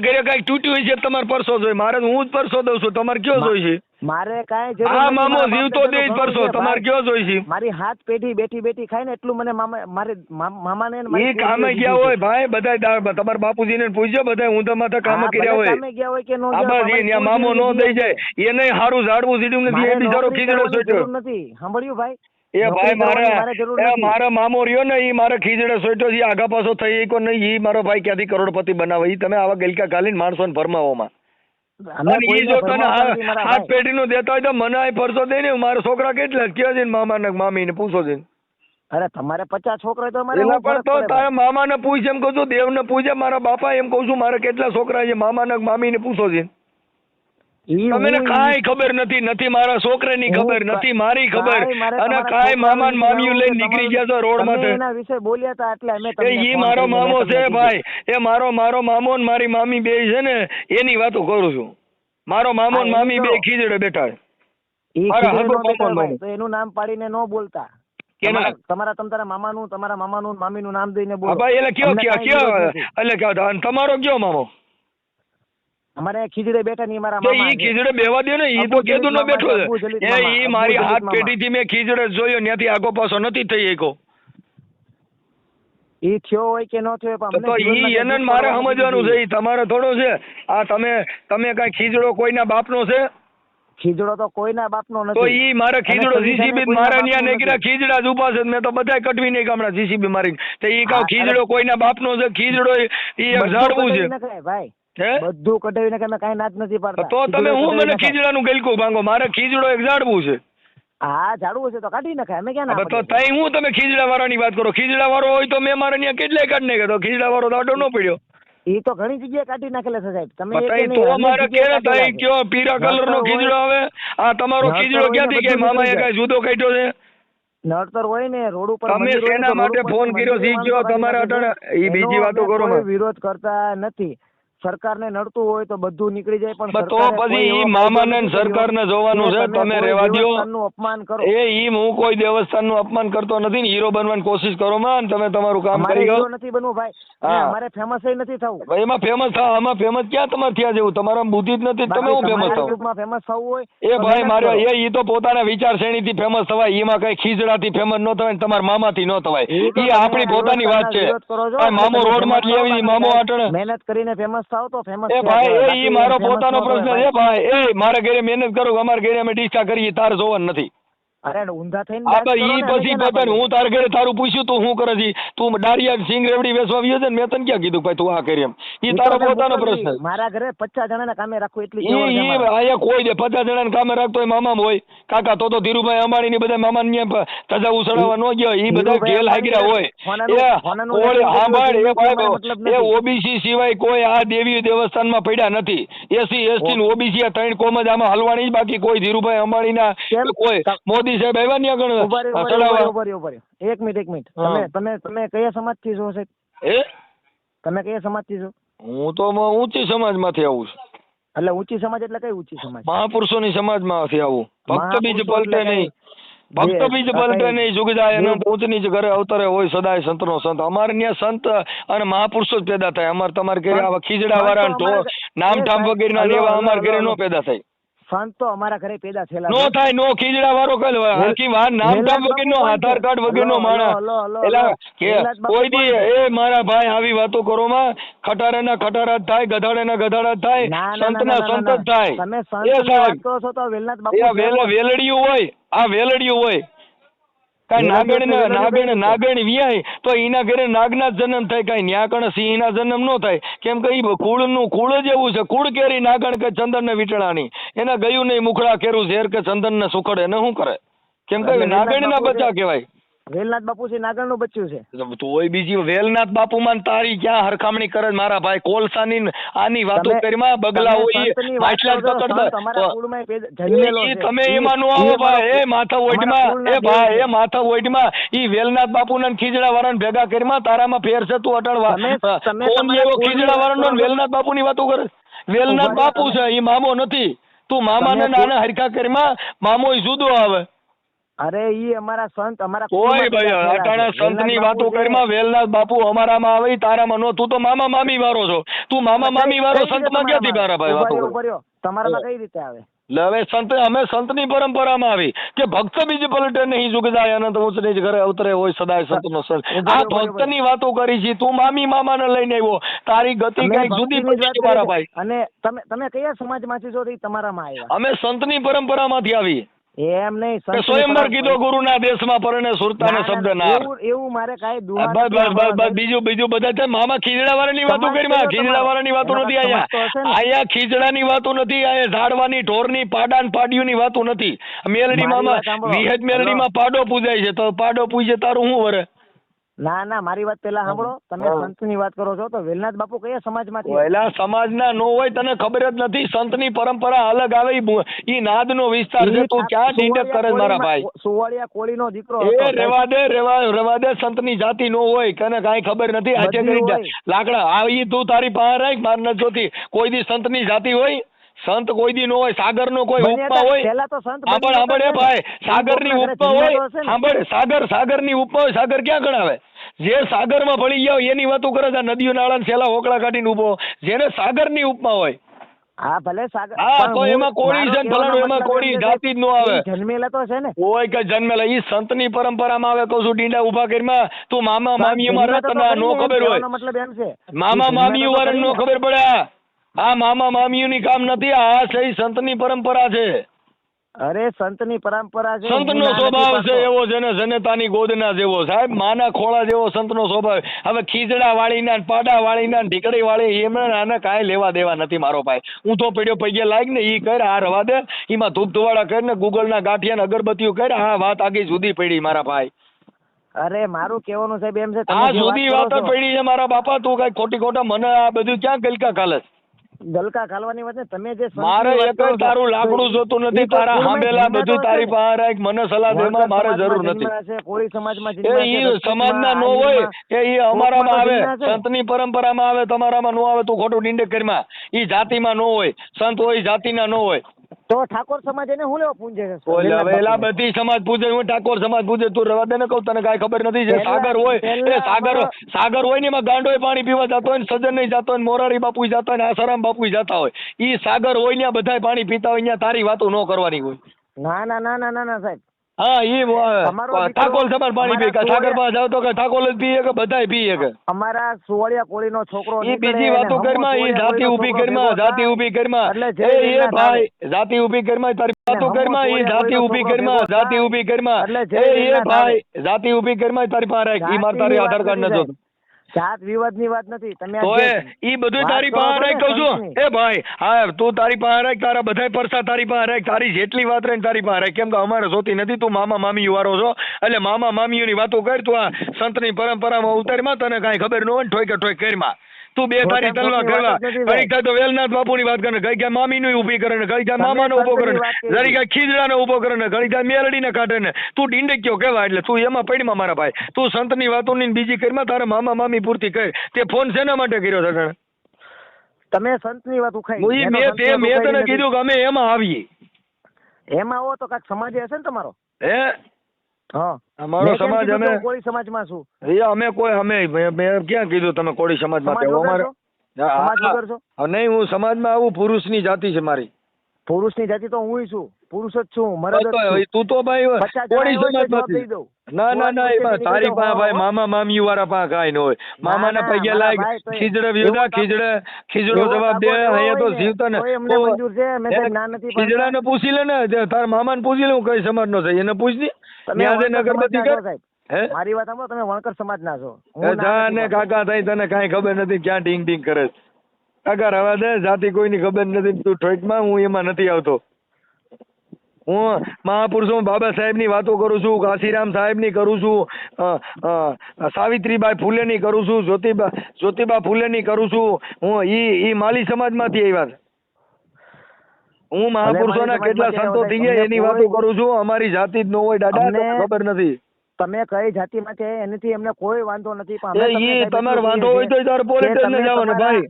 ઘરે કઈક તૂટ્યું હોય છે તમારે પરસો જોઈએ. મારે હું જ પરસો દઉં છું. તમારે કયો જોઈ છે? મારે કાંઈ જરૂર આ નથી. મામો મારા જીવતો બાપ દે જ દાદાનું પરસો. ઘણું છે તમારે ભાઈ. કયો જોઈ છે? મારી હાથ પેઢી બેઠી ખાય ને એટલું મને મામાને ને મારી ઈ કામે પેઢીએ ગયા દીધું હોય છે. ભાઈ, બધા તમારા બાપુજીને પૂછજો, બધા ઊંધા માથા કામે હા, કર્યા ભલે હોય. કામે ગયા હોય કે ન આ ગયા હોય, બસ અમારી ન્યા મામો નો કુળદેવી દઈ જાય એને હારું ઝાડવું સીડ્યું નથી. મારે એ બિચારો નોકરી ખીજડો કરવાની સોચ્યો. જરૂર નથી. સાંભળ્યું ભાઈ? એ ભાઈ નોકરી કરવાની મારે જરૂર નથી. મારા મામો રહ્યો ને, ઈ મારે ખીજડે સોચ્યો છે. આગા પાછો થઈ કો નહીં. ઈ મારો ભાઈ ક્યાંથી કરોડપતિ બનાવે. ઈ તમે આવા ગલકા ગાલીને માણસોને ફરમાવોમાં. અમે અને ઈ કોઈને જો તને ભરમાવતા નથી મારા હાથ ભાઈ. પેઢીનું દેતા હોય તો મને આ પરસો દે ને. મારા છોકરા કેટલા કયો છે ને મામા ને મામી ને પૂછો છે. અરે તમારે 50 છોકરા હોય તો અમારે એના શું પર ફરક તો પડે તારા ભાઈ? મામાને પૂછ એમ કહું છું. દેવને પૂછે. મારા બાપા એમ કહું છું મારે કેટલા છોકરા છે મામા ને મામી ને પૂછો છે. ઈ તમને હું- કાંઈ ખબર નથી. નથી મારા છોકરાની હું ખબર, નથી મારી ખબર. કાંઈ મારે અને તમારા કાંઈ છોકરા મામા ને વિશે મામીઓ લઈને જાણવું નીકળી છે. ગયા છો રોડ તમે માંથી. એના વિશે બોલ્યા હતા એટલે અમે એ તમને ઈ ફોન મારો કરીને મામો મેં છે તમને ભાઈ. એ મારો મામો ને મારી મામી બે છે ને એની વાતો કરું છું. મારો મામો ને હા, મામી એની બે તો- ખીજડે બેઠા છે. ઈ અરે, ખીજડે હગો નો બેઠા મામો ભાઈ, તો એનું નામ પાડીને ન બોલતા. કેના? તમારા મામાનું મામીનું નામ દઈને હા બોલો. ભાઈ એટલે કયો અમને કાંઈ કયો વિરોધ નથી. એટલે કયો અને તમારો કયો મામો? અમારે ખીજડે બેઠા ની મારા તો મામા ઈ છે. ખીજડે બેવા દે ને. ઈ તો અબુ જલીલ કેદું નો મામા બેઠો છે, છે. અબુ જલીલ એ મામા, ઈ અબુ મારી જલીલ હાથ મામા. પેઢીથી મેં ખીજડે જોયો, ત્યાંથી આગો પાછો નથી થઈ એકો. ઈ થયો હોય કે ન થયો હોય, પણ તો અમને ઈ જીવનમાં એને કંઈ મારે દુઃખ સમજવાનું પડવાનું છે. ઈ તમારે થોડો છે. આ તમે કઈ ખીજડો કોઈના બાપનો છે? ખીજડો તો કોઈના બાપનો નથી. તો ઈ મારે ખીજડો અને સંજયને જીસીબી કોઈના મારા બાપનો ન્યા નીકળ્યા નથી. ખીજડા જ ઉભા છે. મેં તો બધાય કટવી નહીં ગામડા જીસીબી મારી. તો ઈ કહું હા, ખીજડો અરે, કોઈના બાપનો છે. ખીજડો ઈ એક બધું ઝાડવું કઢાવી છે. નખાય ભાઈ. હે? બધું કઢાવી નખાય, અમે કાંઈ ના જ નથી પાડતા. તો તમે ખીજડો હું કઢાવી મને નખાય. ખીજડાનું ગલકું ભાંગો. મારે ખીજડો એક ઝાડવું છે. હા, ઝાડવું છે તો કાઢી નખાય, અમે ક્યાં ના હવે તો પાડીએ? તઈ હું તમે ખીજડા વાળાની વાત કરો. ખીજડા વાળો હોય તો મેં મારા ત્યાં કેટલાય કાઢ નાખ્યા. તો ખીજડા વાળો દાડો ન પડ્યો. ઈ તો ઘણી જગ્યાએ કાઢી નાખેલા છે સાહેબ. તમે એક તઈ નહીં, તો અનેક મારે જગ્યાએ કે તઈ કાઢેલા છે. કયો પીળા કલર નો નડતર ખીજડો હોય- આવે. આ તમારો નડતર ખીજડો હોય ને ક્યાંથી કે બધું મામાએ નીકળી કઈ જુદો કાઢ્યો છે? નડતર હોય ને રોડ ઉપર તમે મંદિર હોય ને શેના તો રોડ માટે ઉપર ફોન કર્યો મંદિરે શીખ્યો? માણસો તમારે કાઢી નાખે અટાણે ઈ છે. બીજી એનો વાતો અમે કરો કોઈ માં. વિરોધ કરતા નથી. સરકારને નડતું હોય તો બધું નીકળી જાય, પણ તો સરકારે પછી કોઈ ઈ એવો મામાને કાયદો ને નથી કર્યો સરકારને જોવાનું કે છે. તમે કોઈ રહેવા દ્યો. દેવસ્થાનનું અપમાન કરો. એ ઈ હું કોઈ દેવસ્થાનનું અપમાન કરતો નથી ને. હીરો બનવાની કોશિશ કરો માં. તમે તમારું કામ અમારે કરી હીરો ગયો. નથી બનવું ભાઈ, અને હા. અમારે ફેમસ નથી થવું. ભાઈ એમાં ફેમસ થાવ. આમાં ફેમસ ક્યાં તમારે થયા જેવું? તમારા બુદ્ધિ જ નથી. તમે હું ફેમસ થાવ? યુટ્યુબમાં ફેમસ થવું હોય એ તો ભાઈ મહેનત મારે કરો. ઈ તો પોતાના વિચાર શ્રેણીથી ફેમસ થવાય. એમાં કઈ ખીજડાથી ફેમસ ન થવાય ને તમારા મામાથી ન થવાય. ઈ તો ઈ તમે આપણી પોતાની વાત છે. વિરોધ કરો છો, ભાઈ મામો એટલે તમે રોડમાં જ famous લેવી. થાઓ, મામો બાકી આટણે મહેનત કરીને ફેમસ થાવ તો ફેમસ એ ભાઈ ઈ મારો પોતાનો પ્રશ્ન છે ભાઈ. એ મારે ઘરે મહેનત કરું. અમારે ઘરે અમે ડીસા કરીએ. તાર જોવાનું નથી. અરે ઊંધા થઈને આ વાત કરો ઈ ને, અમે પછી ક્યાં ના પતન પાડીએ? હું તાર ઘરે તારું પૂછ્યું તું શું કરે છે? તું ડારિયા સિંગ રેવડી વેચવા આવ્યો છે ને? મેં તને ક્યાં કીધું ભાઈ તું આ કરી એમ? ઈ ઈ તારો તો મેં પોતાનો મોકલવી. પ્રશ્ન. મારા ઘરે 50 જણાના કામે રાખવું એટલી ઈ સવડ છે ઈ મારા. અહીંયા કોઈ દે 50 જણાને કામે રાખતો હોય મામા હોય કાકા. તો ધીરુભાઈ અંબાણી ની બધા મામા ને ધજા ઉછળવા ન ગયો. ઈ બધા ધીરુભાઈ જેલ હાગ્યા હોય. ફોનાનું એ કોઈ સાંભળ એ ભાઈ મતલબ એ નથી. ઓબીસી સિવાય કોઈ આ દેવી દેવસ્થાનમાં પડ્યા નથી. એસી એસટી ને ઓબીસી આ ત્રણ કોમ જ આમાં હલવાની જ. બાકી કોઈ ધીરુભાઈ અંબાણી ના કેમ? કોઈ મોદી સાહેબ આવ્યા ને આગળ ઉભા રહ્યો, ચડાવવા. ઉભા રહ્યો. એક મિનિટ હા. તમે કયા સમાજથી છો સાહેબ? એ તમે કયા સમાજથી છો? હું તો ઊંચી સમાજમાંથી આવું છું. એટલે ઊંચી સમાજ એટલે કઈ ઊંચી સમાજ? મહાપુરુષોની સમાજમાંથી આવું. ભક્ત બીજ મહાપુરુષો પલટે એટલે નહીં, કઈ? ભક્ત બીજ પલટે નહીં, જુગ જાય જે- અનંત ઊંચ નીચ ઘરે અવતરે હોય સદાય સંતનો સંત. અમારે ત્યાં સંત અને મહાપુરુષો જ પેદા થાય. અમારે તમારે ઘરે આવા ખીજડા વાળા સંત તો અમારા નામ એ ઠામ સાહેબ, વગેરેના હલો, એવા હલો, અમારે ઘરે હલો. નો પેદા થાય. સંત તો અમારા ઘરે પેદા થયેલા નો છે. થાય, નો ખીજડા વાળો કઈ હરકી વાત નામ ઠામ વેલાદ વગેરેનો બાપુ આધાર કાર્ડ કોણ છે? વગેરેનો હલો, માણસ હલો, હલો, એલા હલો. કે વેલાદ બાપુ કોઈ દી કોણ છે? એ મારા ભાઈ આવી વાતો કરો માં ખટારાના ખટારા જ થાય, ગધાડાના ગધાડા જ થાય, ના, ના, ના, સંતના ના, ના, સંત જ ના. થાય. તમે એ સંતની સાહેબ વાત કરો છો તો વેલનાથ એ બાપુ છે કોણ? વેલડિયું હોય, આ વેલડિયું હોય કઈ વેલડિયું એટલે વેલડિયું કઈ રીતે? નાગણ વ્યાય તો એના ઘરે નાગના જ જન્મ થાય, કઈ ન્યાકણ સિંહના જન્મ નો થાય. કેમ કે ઈ કુળ જ એવું છે. કુળ કેરી નાગણ કે ચંદન ને વીટળાની, એના ગયું નહીં મુખડા કેરું ઝેર કે ચંદન ને સુખડ, એને શું કરે? કેમ કે એટલે નાગણ ના વેલનાથ બાપુ બચ્ચા છે. કહેવાય. વેલનાથ બાપુ છે નાગર નું બચ્ચું છે. તો હોય બીજી વેલનાથ બાપુ માં તારી ક્યાં હરખામણી કરે છે મારા ભાઈ? કોલસાની આની વાતો તમે- કરીમાં બગલા તમે હોય સંતની વાત માછલા કરો છો, પકડતા સંત અમારા કુળમાં જન્મેલો ઈ છે. તમે ઈ- એમાં નો ઈ આવો અમારો ભાઈ. એ માથા અમારા ઓઢમાં કુળના એ દેવ ભાઈ છે. એ માથા ઓઢમાં ઈ વેલનાથ બાપુ ને ખીજડા વાળાને ભેગા કરીમાં તારામાં ફેર છે. તું અટાડવા તમે કોણ તમારા એવો કુળની ખીજડા વાત વાળાનો કરો ને છો. વેલનાથ બાપુ ની વાતો કરે? વેલનાથ ઉભા બાપુ રહો, છે, ઈ મામો નથી. તું મામા ને તમે નાના હરખા કરીમાં મામો ઈ જુદો આવે. અરે ઈ અમારા સંત અમારા કોઈ કુળમાં ભાઈ પેદા થયેલા અટાણા છે. સંત ની વેલનાથ વાતો બાપુ છે. કરીમાં વેલનાથ બાપુ અમારામાં આવે ઈ તારામાં નો. તું તો મામા મામી વાળો છો. તું મામા મામી વાળો કઈ રીતે સંતમાં ક્યાંથી મારા ભાઈ ઉભા વાતો રહ્યો, કરે? ઉભા રહ્યો. તમારામાં કઈ રીતે આવે? હવે અમે સંતની પરંપરામાં આવી કે ભક્ત બીજ પલટે નહીં, જુગ જાય અનંત ઊંચ નીચ ઘરે અવતરે હોય સદાય સંતનો સંત. ઉભા આ રહ્યો, ઉભા રહ્યો. ભક્તની વાતો કરી છે. તું મામી મામાને લઈને આવ્યો, તારી ગતિ અમે કઈક જુદી ભક્તિની જ પડી વાત છે મારા કરી ભાઈ. છે. અને તમે કયા સમાજમાંથી છો? તે તમારામાં આવ્યા. અમે સંતની પરંપરામાંથી આવી એમ નહીં, કે સંતની સ્વયંવર પરંપરા- કીધો ગુરુના દેશમાં પરણે સુરતાને ના, શબ્દ ના, નાર. એવું મારે કાંઈ દુહા બસ નથી બસ બસ સાંભળવા. બસ બીજું બધા છે. મામા ખીજડા વાળાની વાતો સમાજ કરી માં. કયો ખીજડા તમારો? વાળાની વાતો એનો નથી કાંઈક અહીંયા. સમાજ તો હશે ને? અહીંયા ખીજડાની વાતો નથી. અહીંયા ઝાડવાની ઢોરની પાડાન પાડિયુંની વાતો નથી. મેલડીમાં મારી વાત સાંભળો. વિહત મેલડીમાં પાડો પૂજાય છે, તો પાડો પૂજે તારું શું વરે? ના, મારી વાત પેલા સાંભળો. તમે હા. સંતની વાત કરો છો તો વેલનાથ બાપુ કયા સમાજમાંથી? પહેલા સમાજના નો હોય તને ખબર જ નથી. સંતની પરંપરા અલગ આવે. ઈ નાદનો વિસ્તાર છે. તું ક્યાં ડીંડક કરે છે મારા ભાઈ? સુવાળિયા કોળીનો દીકરો એ હતો. રેવા દે. સંતની જાતિ નો હોય, તને કાંઈ ખબર નથી. આજે બધી કરી હોય. લાકડા આવી તું તારી પાસે રાખ, માર ન જોતી. કોઈ દી સંતની જાતિ હોય? સંત કોઈ દી નો હોય. સાગર નો કોઈ બન્યા ઉપમા હતા. હોય? પહેલા તો સંત સાંભળ બન્યા હતા એ ભાઈ, ને. સાગરની કોકના ઘરે ઉપમા જન્મેલો હોય. હશે ને. સાંભળ, સાગરની ઉપમા હોય. સાગર ક્યાં ગણાવે? જે સાગરમાં ભળી ગયા હોય એની વાતો કરે છે. નદીઓ નાળા ને છેલ્લા હોકળા કાઢીને ઉભો, જેને સાગરની ઉપમા હોય. હા, ભલે સાગર. હા, પણ તો હું- એમાં કોળી મારો છે ને કહેવાનો ફલાણું, એમાં મતલબ કોળી એમ છે જાતિ જ નો આવે. કે જન્મેલા તો છે ને. કોઈ કે જન્મેલા ઈ સંતની પરંપરામાં આવે. કહું છું ડીંડા ઉભા કરીમાં. તું મામા મામી જન્મેલા તો તને નો કરીને એમ ખબર હોય. કહેવાનો મતલબ એમ છે. મામા એ મામી જન્મેલા તો વાળાને નો કરીને. ખબર પડે. આ મામા મામીઓની કામ નથી. આ છે ઈ સંતની પરંપરા છે. અરે સંતની પરંપરા છે. હું સંતનો ના નથી સ્વભાવ છે પાડતો. એવો, જેને જનતાની ગોદના જેવો. સાહેબ માના ખોળા જેવો સંતનો સ્વભાવ. હવે ખીજડા વાળીના ને પાડા વાળીના ને ઢીકડી વાળી એમને આને કાંઈ લેવા દેવા નથી મારો ભાઈ. હું તો પડ્યો પૈયા લાગ ને ઈ કર, આ રવા દે. એમાં ધૂપ ધુવાડા કરીને ગૂગલના ગાંઠિયા ને અગરબત્તીઓ કર. આ વાત આગી જુદી પડી મારા ભાઈ. અરે મારું કહેવાનું સાહેબ એમ છે, તમે આ જે જુદી વાત વાત કરો જ છો, પડી છે મારા બાપા. તું કઈ ખોટી ખોટા મને આ બધું ક્યાં ગલકા ખાલે છે? ગલકા ખાલવાની વાત ને. તમે જે સંતની મારે વાત એક કરો છો, તારું લાકડું જોતું એ નથી. તો તારા કુળમાં હાંભેલા જન્મ્યા બધું તો તારી હશે ને. પાસે રાખ. મને સલાહ દેમાં મારે વણકર જરૂર સમાજમાં નથી. જન્મ્યા છે, કોળી સમાજમાં એ જન્મ્યા છે, ઈ રજપૂતમાં, સમાજના નો હોય આર્યમાં, એ ઈ અમારામાં આવે. કોકમાં તો જન્મ્યા છે. સંતની પરંપરામાં આવે, તમારામાં નો આવે. તું ખોટું ડીંડક કરીમાં. ઈ જાતિમાં નો હોય. સંત હોય જાતિના નો હોય. તો ઠાકોર સમાજ એને હું લેવા પૂંજે છે? ઓય વેલનાથ લવેલા બાપુને. બધી સમાજ પૂજે. હું ઠાકોર સમાજ પૂજે. તું રવા દે ને કહું, તને કાંઈ ખબર નથી. જે પહેલા- સાગર હોય પહેલા એ સાગર અમારો- સાગર હોય ને એમાં ગાંડોય પાણી પીવા જતો હોય ને સજ્જન નહીં જતો હોય ને મોરારી બાપુ જતા હોય ને આસારામ બાપુ જતા હોય. ઈ સાગર હોય ને બધાય પાણી પીતા હોય. ત્યાં તારી વાતો ન કરવાની હોય. ના સાહેબ. હા, ઈ અમારો દીકરો- ઠાકોર સમાજ પાણી પીએ. અમારા સાગર પાસે જાવ તો કે ઠાકોર જ પીએ કે બધાય પીએ કે અમારા સુવાળિયા કોળીનો છોકરો ઈ નીકળે બીજી અને વાતો હમો કરમાં. ઈ સુવાળિયા જાતિ કોળીનો ઊભી છોકરો કરમાં, ભેગો જાતિ થાય. ઊભી કરમાં. એટલે એ જય એ વેલનાથ ભાઈ આવે. જાતિ ઊભી કરમાં. તારી વાતો હમો કરમાં. ઈ સુવાળિયા જાતિ કોળીનો ઊભી છોકરો કરમાં, ભેગો જાતિ થાય. ઊભી કરમાં. એટલે જય એ વેલનાથ ભાઈ આવે. જાતિ ઊભી કરમાં તારી પાસે રાખ. ઈ માર તારી જાતિની આધાર કાર્ડ વાત ન નથી જોતું. જાત વિવાદની વાત નથી. તમે તો આ જે ઈ બધું વાત તારી કરો પાસે છો રાખ ને કહું છું. સંતની. એ ભાઈ હા, તું તારી પાસે રાખ. તારા બધાય પરસા તારી પાસે રાખ. તારી જેટલી વાત રહે ને તારી પાસે રાખ. કેમ કે અમારે જોતી નથી. તું મામા મામી વાળો છો એટલે મામા મામીઓની વાતો કર. તું આ સંતની પરંપરામાં ઉતારમાં તને કાંઈ ખબર ન હોય ને ઠોકે ઠોક કરીમાં. તું બે તારી તલવા કરવા ઘડી કાંઈ તો વેલનાથ બાપુની વાત કરે, ઘડી કાંઈ મામીનું ઊભી કરે ને ઘડી કાંઈ મામાનો ઊભો કરે ને ઘડી કાંઈ ખીજડાનો ઊભો કરે ને ઘડી કાંઈ મેલડીને કાઢે ને. તું ડીંડક્યો કહેવાય એટલે તું એમાં પડીમાં મારા ભાઈ. તું સંતની વાતોની બીજી કરીમાં તારા મામા મામી પૂરતી કર. તે ફોન શેના માટે કર્યો છે? તમે સંતની વાત ઉખાઈ. મેં તને કીધું કે અમે એમાં આવીએ. એમાં આવો તો કાંઈક સમાજ હશે ને તમારો? હે હા, અમારો સમાજ અમે કોળી સમાજમાં છું. અમે મેં ક્યાં કીધું તમે કોળી સમાજમાં સમાજ વગર છો? સમાજ વગર છો? નહીં, હું સમાજમાં આવું. પુરુષની જાતિ છે મારી. પુરુષની જાતિ તો હું છું, પુરુષ જ છું, મરદ જ છું. તું તો ભાઈ કોળી સમાજમાંથી. ના એમાં તારી પાસે ભાઈ મામા મામી વાળા પાસે કાંઈ ન હોય. મામાના પૈયા લાગ ખીજડે વ્યોદા ખીજડો જવાબ દે. અહીંયા તો જીવતા ને ખીજડાને પૂછી લે ને, તારા મામાને પૂછી લે હું કઈ સમાજનો છે એને પૂછ ની. અગરબત્તી કર. મારી વાત સાંભળો, તમે વણકર સમાજના છો. જા ને કાકા થઈ, તને કાંઈ ખબર નથી ક્યાં ટીંગ ટીંગ કરે. કાકા રવા દે, જાતિ કોઈની ખબર નથી. તું ઠોકમાં, હું એમાં નથી આવતો. હું મહાપુરુષો બાબા સાહેબની વાતો કરું છું, કાશીરામ સાહેબની કરું છું, સાવિત્રીબાઈ ફૂલેની કરું છું, જ્યોતિબા ફૂલેની કરું છું. હું ઈ માલી સમાજમાંથી આવ્યા છે. હું મહાપુરુષોના કેટલા સંતો થઈ ગયા એની વાતો કરું છું. અમારી જાતિ જ ન હોય દાદા, ખબર નથી. તમે કઈ જાતિમાં છે એનાથી એમને કોઈ વાંધો નથી. પણ તમારે વાંધો હોય તો તારે પોલીસ સ્ટેશને જવાનું ભાઈ.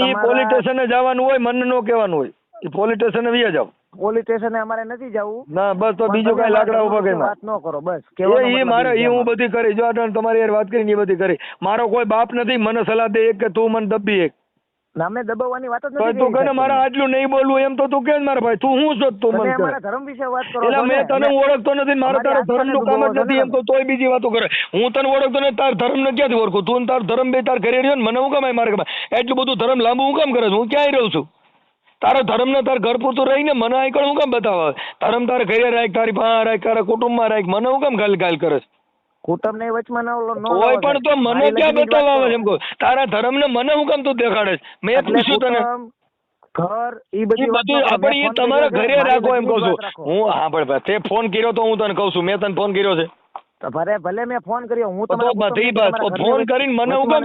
ઈ પોલીસ સ્ટેશને જવાનું હોય, મને નો કહેવાનું હોય. ઈ પોલીસ સ્ટેશને વ્યા જાવ. પોલીસ સ્ટેશને અમારે નથી જવું. ના બસ, તો બીજું કઈ લાકડા ઉભા કરી વાત ન કરો બસ. હું બધી કરી. જો તમારી યાર વાત કરીને એ બધી કરી. મારો કોઈ બાપ નથી મને સલાહ દે એક કે તું મને દબી એક. અમે દબાવવાની વાત જ નથી. તું કને મારા આટલું નહીં બોલવું એમ તો તું કે મારા ભાઈ તું હું છો તું મને મારા ધર્મ વિશે વાત કરો. એટલે મેં તને ઓળખતો નથી, મારા તારા ધર્મનું કામ જ નથી એમ તો તોય બીજી વાતો કરે. હું તને ઓળખતો નથી, તાર ધર્મને ક્યાંથી ઓળખું? તું તાર ધર્મ બે તાર ઘરે રહ્યો ને, મને હું કામ મારે એટલું બધું ધર્મ લાંબુ હું કામ કરે? હું ક્યાંય રહું છું? તારા ધર્મ ને તાર ઘર પૂરતું રહીને મને આઈકણ હું કામ બતાવે? ધર્મ તારે ઘરે રાખ, તારી પાસે રાખ, તારા કુટુંબમાં રાખ. મને હું કામ ગાલ કરે? કુટુંબ ને વચમાં હોય પણ તો મને ક્યાં બતાવવા આવે એમ કહું? તારા ધર્મ ને મને હું કામ તું દેખાડે? મેં પૂછ્યું તને. ઘર ઈ બધી આપણે એ તમારા ઘરે રાખો એમ કહું છું હું. હા પણ તે ફોન કર્યો તો હું તને કહું છું, મેં તને ફોન કર્યો છે? ભલે મેં ફોન કર્યો, હું ફોન કરીને મને હું કામ?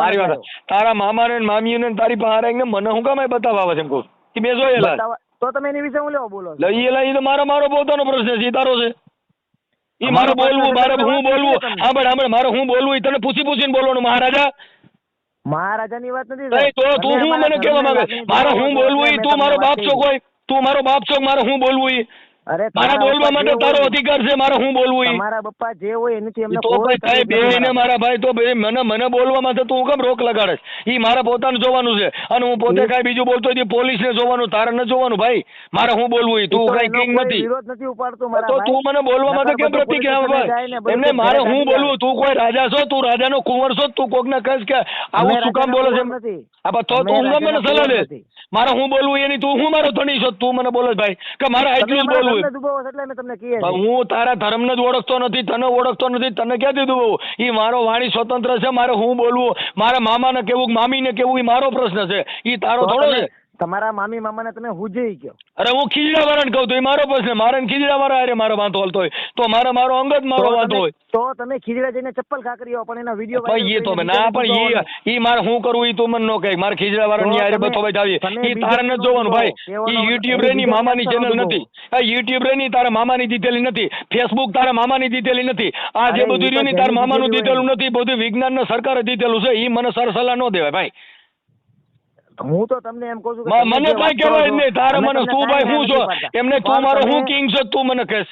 મારી વાત, તારા મામા ને મામી ને તારી પાસે આવીને મને હું કામ બતાવવા આવે છે એમ કહું? મેં જોયેલા તો તમે એની વિશે હું લેવા બોલો? લઈ એ તો મારો પોતાનો પ્રશ્ન છે, તારો છે. ઈ મારે બોલવું, હું બોલવું. મારે હું બોલવું તને પૂછીને બોલવાનું. મહારાજાની વાત નથી તો તું હું મને કેવા માંગે? મારે હું બોલવું? તું મારો બાપ છો કોઈ? તું મારો બાપ છો? મારે હું બોલવું? મારા બોલવા માટે તારો અધિકાર છે. મારે હું બોલવું? મારા પપ્પા જે હોય એનાથી એમને તો બે મારા ભાઈ તો મને બોલવા માટે તું કેમ રોક લગાડે? ઈ મારે પોતાનું જોવાનું છે અને હું પોતે કઈ બીજું બોલતો હોય પોલીસ ને જોવાનું, તારે ન જોવાનું ભાઈ. મારે હું બોલવું? તું કઈ કિંગ નથી તો તું મને બોલવા માટે કેમ પ્રતિક્રિયા? એમને મારે હું બોલવું? તું કોઈ રાજા છો? તું રાજાનો કુંવર છો? તું કોક ને કહીશ કે આવું શું કામ બોલે છે? તો તું મને સલાહ દે. મારે હું બોલવું એની તું હું મારો ધણી છો? તું મને બોલે ભાઈ કે મારે એટલું જ બોલવું? હું તારા ધર્મ ને જ ઓળખતો નથી, તને ઓળખતો નથી, તને ક્યાંથી દુબવું? ઈ મારો વાણી સ્વતંત્ર છે. મારે હું બોલવું, મારા મામા ને કેવું મામી ને કેવું એ મારો પ્રશ્ન છે. ઈ તારો થોડો છે. તમારા મામી મામા ને તમે હુજઈ ગયો? અરે હું ખીજડા વાળા ને કહું તો એ મારો પ્રશ્ન. મારે ખીજડા વાળા અરે મારો વાંધો હાલતો હોય તો મારો અંગત મારો વાંધો હોય તો તમે ખીજડા જઈને ચપ્પલ ખાકરીઓ પણ એના વિડીયો એ તો ના પણ ઈ મારે હું કરવું ઈ તું મને નો કહે. મારે ખીજડા વાળા ની આરે બતો ભાઈ આવી ઈ તારે ન જોવાનું ભાઈ. ઈ યુટ્યુબ રે ની મામાની ચેનલ નથી. આ યુટ્યુબ રે ની તારા મામાની દીધેલી નથી. ફેસબુક તારા મામાની દીધેલી નથી. આ જે બધું રહ્યું ની તારા મામાનું દીધેલું નથી. બધું વિજ્ઞાન ને સરકારે દીધેલું છે. ઈ મને સલાહ ન દેવાય ભાઈ. હું તો તમને એમ કહું છું મને કઈ કહેવાય નહીં. તારે મને તું ભાઈ હું છો એમને તું મારો હું કિંગ છો તું મને કહેશ?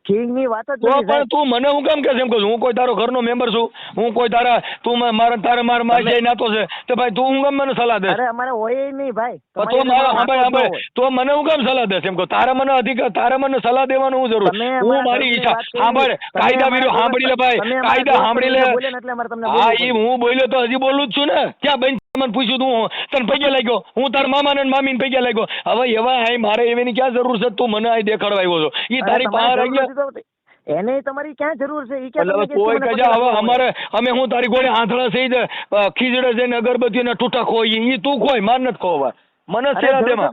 કિંગ ની વાત જ પણ તું મને હું કેમ કહેશ એમ કહું? હું કોઈ તારો ઘરનો મેમ્બર છું? હું કોઈ તારા તું તારે મારા માસી નાતો છે તો ભાઈ તું હું કેમ મને સલાહ દે? અરે અમારે હોય નહીં ભાઈ. તો મારા તો મને હું કેમ સલાહ દેશ એમ કહું? તારે મને અધિકાર, તારે મને સલાહ દેવાનું હું જરૂર? હું મારી ઈચ્છા સાંભળ. કાયદા વિરુદ્ધ સાંભળી લે ભાઈ, કાયદા સાંભળી લે. હા ઈ હું બોલ્યો તો હજી બોલું જ છું ને. ક્યાં બેન મને પૂછ્યું તું તને પૈયા લાગ્યો? હું તાર મામા ને મામી ને પૈયા લાગ્યો? હવે એવા મારે એની ક્યાં જરૂર છે? તું મને આ દેખાડવા આવ્યો છો? ઈ તારી પાસે રહી ગયા એને તમારી ક્યાં જરૂર છે? કોઈ કહે હવે અમારે અમે હું તારી ગોળે આંધળા થઈ ખીજડે છે ને અગરબત્તી ના ટૂટા ખોઈ ઈ તું ખોય માર નથી ખોવા મને સેવા દેમાં.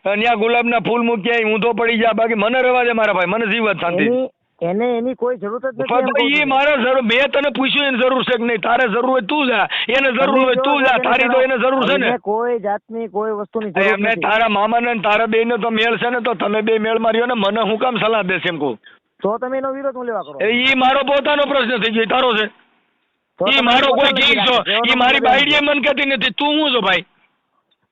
ત્યાં ગુલાબ ના ફૂલ મૂક્યા ઊંધો પડી જાય. બાકી મને રહેવા દે મારા ભાઈ, મને જીવત શાંતિ. એને એની કોઈ જરૂર જ નથી. મારે જરૂર મેં તને પૂછ્યું એને જરૂર છે કે નહીં? તારે જરૂર હોય તું જા, એને જરૂર હોય તું જા. તારી તો એને જરૂર છે ને? કોઈ જાતની કોઈ વસ્તુની જરૂર એમને તારા મામા ને તારા બે ને તો મેળ છે ને, તો તમે બે મેળ માર્યો ને મને હું કામ સલાહ દેશે એમ કહું? તો તમે એનો વિરોધ હું લેવા કરો? એ મારો પોતાનો પ્રશ્ન થઈ ગયો, તારો છે. તો ઈ તમે મારો પોતા કોઈ લખી કિંગ છો, રાખો, કહેવાનો ઈ મારી મતલબ એમ બાયડીએ છે. મન કહેતી નથી, તું હું છો ભાઈ?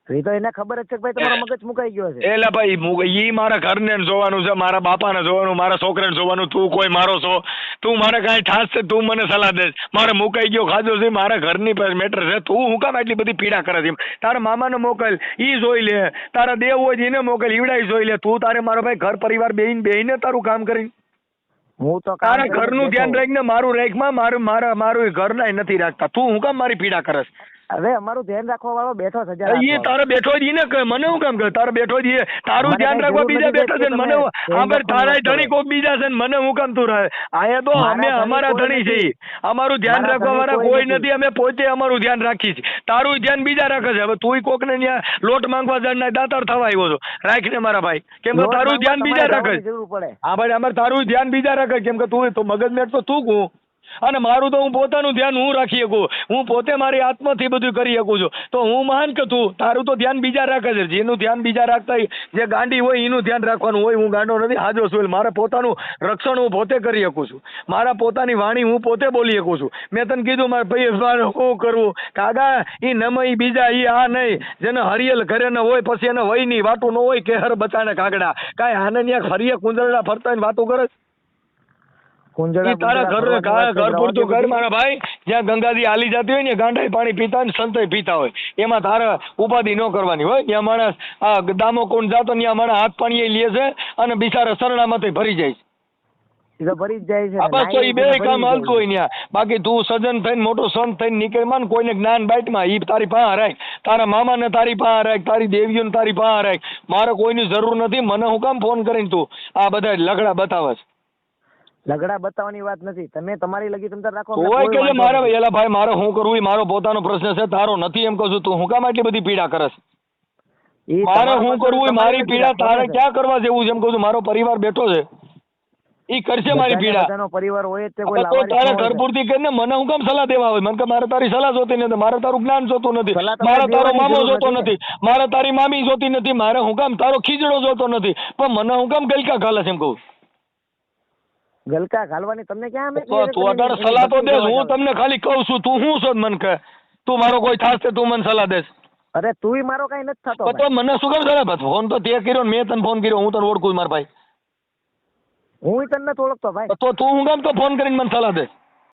એ તો એને ખબર જ છે કે ભાઈ તમારો મગજ મુકાઈ ગયો છે. એલા ભાઈ ઈ મારા ઘરને જોવાનું છે, મારા બાપાને જોવાનું, મારા છોકરાને જોવાનું. તું કોઈ મારો છો? તું મારે કાંઈ ઠાસ છે? તું મને સલાહ દે. મારે મુકાઈ ગયો ખાધો છે, મારા ઘરની મેટર છે. તું હું કામ આટલી બધી પીડા કરે છે? તારા મામાને મોકલ, ઈ જોઈ લે. તારા દેવ હોય એને મોકલ, ઈવડાઈ જોઈ લે. તું તારે મારો ભાઈ ઘર પરિવાર બેહીને તારું કામ કરી. હું તો કામ તારા કરીને ઘરનું બેઠો ધ્યાન છું. રાખને, મારું રાખમાં. મારું ઘરના નથી રાખતા. તું હું કામ મારી પીડા કરસ? હવે અમારું ધ્યાન રાખવા વાળો બેઠો છે, જરા એ રાખવા તારે બેઠો જ ઈ ને કે મને હું કામ કહે? તારે બેઠો જ ઈ તારું મને ધ્યાન કઈ રાખવા જરૂર બીજા નથી બેઠા છે ને તમે મને ધ્યાન આંબર રાખવાની તારા વાત કરો. ધણી કોક બીજા છે ને મને હું કામ તું રહે? અહીંયા તો મારા અમે ધણી અમારા કોઈ ધણી છે નથી. ઈ. અમારું ધ્યાન મારા રાખવા વાળા ધણી કોઈ કોઈ નથી. અમે પોતે અમારું ધ્યાન રાખી છે. તારું ધ્યાન બીજા રાખે છે. હવે તું કોકને ત્યાં લોટ માંગવા જઈને દાતાર થવા આવ્યો છો. રાખને મારા ભાઈ, કેમ કે લોટ તારું માંગવા ધ્યાન બીજા તમારે રાખે જવાની છે. જરૂર પડે. હા ભાઈ, અમારે તારું ધ્યાન બીજા રાખે, કેમ કે તું તો મગજ મેટ તો તું કહું. અને મારું તો હું પોતાનું ધ્યાન હું રાખી શકું. હું પોતે મારી આત્માથી બધું કરી શકું છું. તો હું મહાન કે તું? તારું તો ધ્યાન બીજા રાખે છે. જેનું ધ્યાન બીજા રાખતા હોય, જે ગાંડી હોય એનું ધ્યાન રાખવાનું હોય. હું ગાંડો નથી, હાજો છું. મારે પોતાનું રક્ષણ હું પોતે કરી શકું છું. મારા પોતાની વાણી હું પોતે બોલી શકું છું. મેં તને કીધું મારે ભાઈ મારે શું કરવું? કાગા ઈ નમય બીજા ઈ આ નહીં. જેને હરિયલ ઘરે ન હોય પછી એને વય ની વાતું ન હોય કે હર બચાને કાગડા. કાંઈ આને ત્યાં હરિયે કુંજળડા ફરતા હોય વાતું કરે? કુંજળા ઈ તારા ઘર પૂરતું ઘર મારા ભાઈ. જ્યાં ગંગાજી હાલી જતી હોય ને ગાંડાઈ પાણી પીતા હોય ને સંતોય પીતા હોય, એમાં તારે ઉપાધિ ન કરવાની હોય. ત્યાં માણસ આ દામો કોણ જાતો ત્યાં માણસ હાથ પાણી લે છે અને બિચારા શરણામાંથી ભરી જાય છે. એ તો ભરી જ જાય છે. આ બસ તો ઈ બે નાઈ કામ ભરી હાલતું હોય ત્યાં. બાકી તું સજન થઈને મોટો સંત થઈને નીકળમાં ને કોઈને જ્ઞાન બાઈટમાં ઈ તારી પાસે રાખ. તારા મામાને તારી પાસે રાખ, તારી દેવીઓને તારી પાસે રાખ. મારે કોઈની જરૂર નથી. મને હું કામ ફોન કરીને તું આ બધા લગડા બતાવે છે? લગડા બતાવવાની વાત નથી. તમે તમારી લગી તમતાર રાખો. અમને કોઈ કોઈ કે વાંધો મારે નથી. એલા ભાઈ મારે શું કરવું એ મારો પોતાનો પ્રશ્ન છે, તારો નથી એમ કહું છું. તું હું કામ આટલી બધી પીડા કરે છે? ઈ મારે તમારો શું પ્રશ્ન કરવું એ તમારી મારી લગી પીડા તારે રાખવાનો છે. ક્યાં કરવા જેવું છે એમ કહું છું. મારો પરિવાર બેઠો છે, ઈ કરશે મારી બધાને પીડા. બધાનો પરિવાર હોય જ તે કોઈ તો લાવારીસ તારે ન હોય ઘર છે. પૂરતી કરીને મને હું કામ સલાહ દેવા હોય? મને કે મારે તારી સલાહ જોતી નથી, મારે તારું જ્ઞાન જોતું નથી, સલાહ તમારે મારે તારો દેવાની મામો જરૂર જોતો નથી ને. નથી, મારે તારી મામી જોતી નથી, મારે હું કામ તારો ખીજડો જોતો નથી. પણ મને હું કામ ગલકા ખાલે છે એમ કહું? ગલકા ઘાલવાની તમને ક્યાં અમે તો કહીએ તું કે અત્યારે એની સલાહ તો ભક્તિ દે. કરવા હું જાવ. તમને ખાલી કહું છું. તું શું છો મને કહે? તું મારો કોઈ થાસ છે તું મને સલાહ દેસ? અરે તુંય મારો કઈ નથી થતો તો ભાઈ. મને શું કામ સલાહ? ફોન તો તે કર્યો ને મેં તને ફોન કર્યો. હું તને ઓળખું છું મારા ભાઈ. હું તને નથી ઓળખતો ભાઈ. તો તું હું કામ તો ફોન કરીને મને સલાહ દે?